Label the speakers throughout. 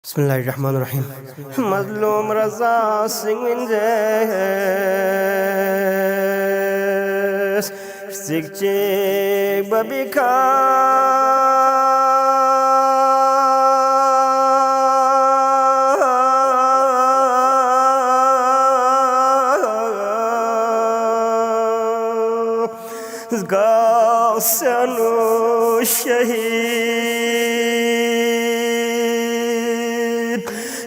Speaker 1: Bismillahirrahmanirrahim. Mazlum Raza singing this Sikchi Babika Sanu Shahid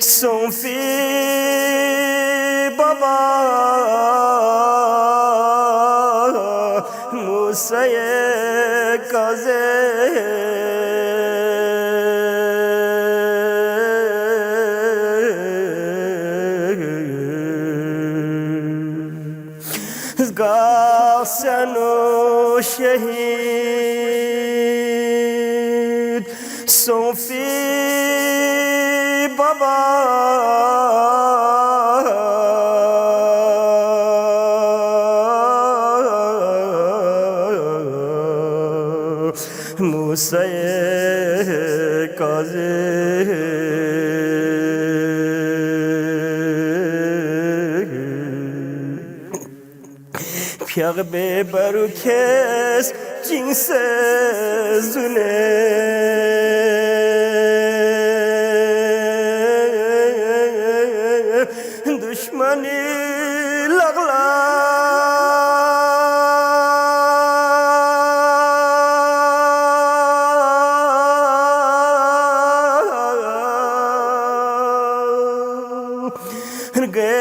Speaker 1: Sofi Baba Musa Kaze Sanu Shahid Sofi Baba Musa Pierre be barukes cinse zune düşmani lagla ge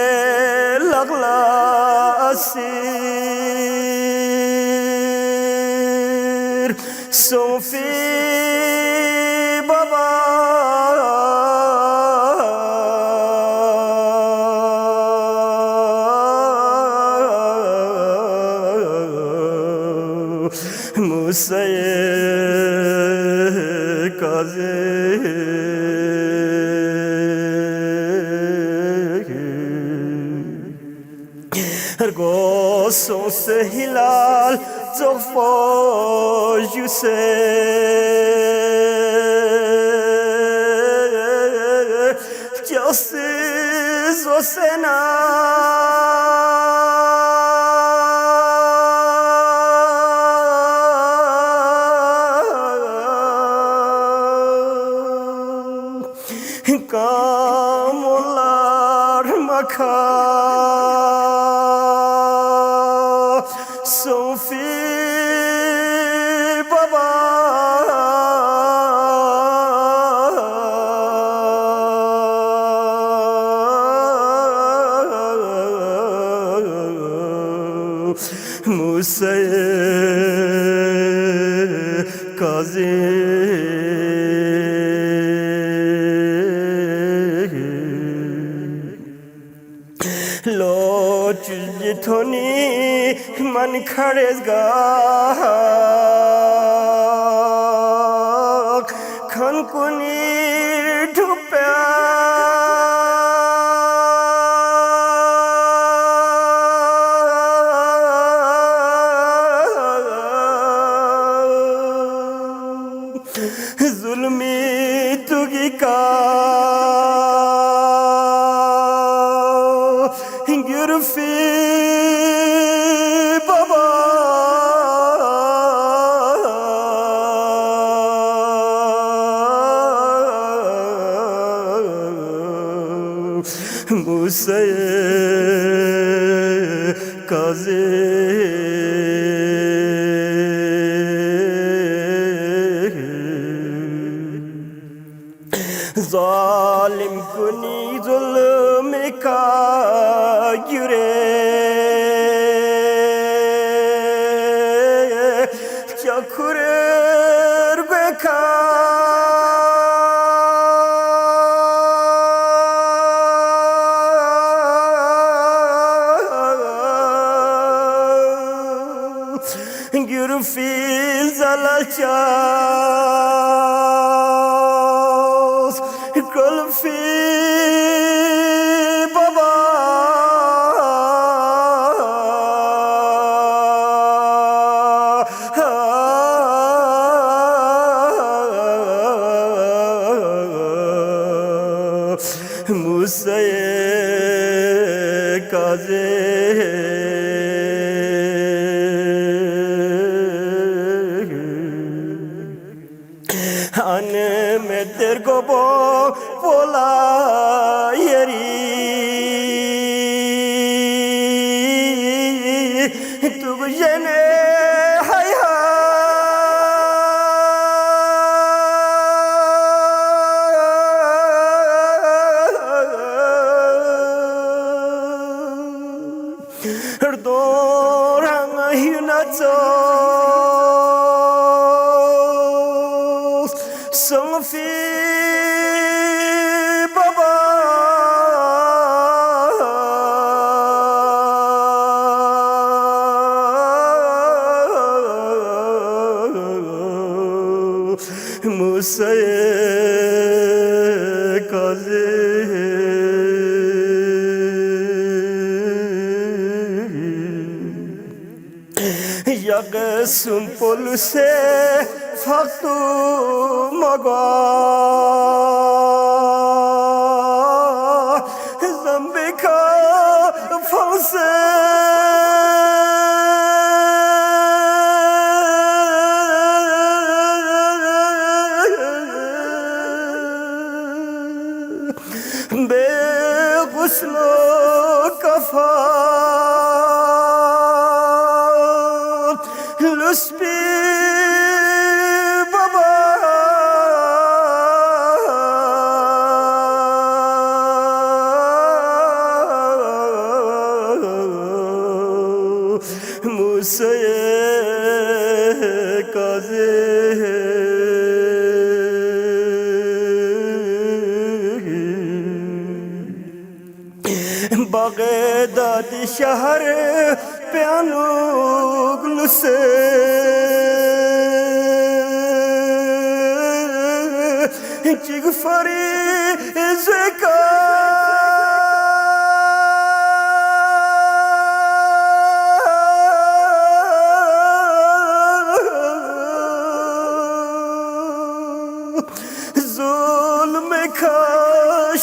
Speaker 1: lagla Sofi Baba Musa Kaze Ergo son se hilal Zofo Yusef Justice Osena Kamular Maka Sofi Baba Musa Kazi Lo Jitoni Man Karesga Kankuni Dupa Zulmi Tugika Gurfi Baba Musa Kaze Zalim kuni zulm ka yure Chakurer beka Gürfil zalalchas Kulfi Baba موسى کاظم انم در گبا پولا یری تو بجنه های هر دوران هیناتوس سنفی بابا موسى كاظم يقسم بولسه فقط مغا ذنبك فوسه بغسل كفار لسبي بابا موسى كاظم بغداد شهر پیانوگل سے چیگ فریز کا ظلم کا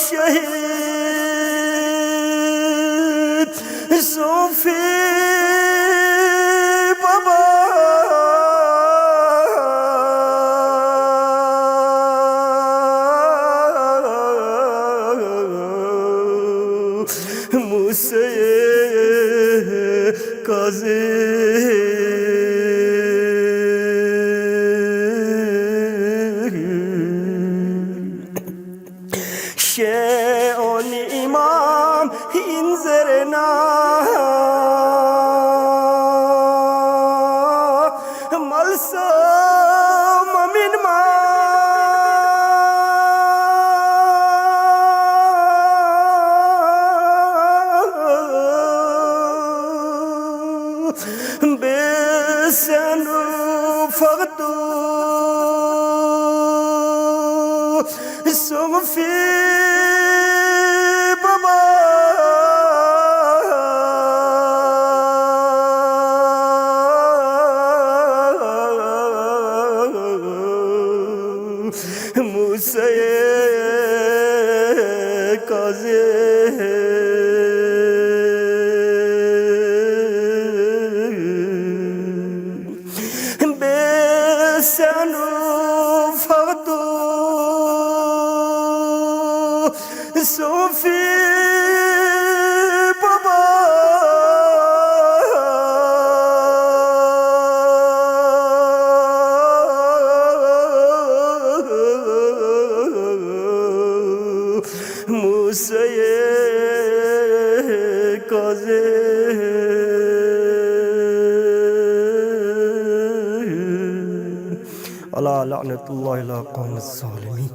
Speaker 1: شہید صوفی بابا موسى كاظم شيء إمام انظرنا ملسم من ما بسنو فقدو سمفي بابا موسى كاظم بسنو فقدو صوفي بابا موسى كاظم على لعنة الله إلى قوم الظالمين.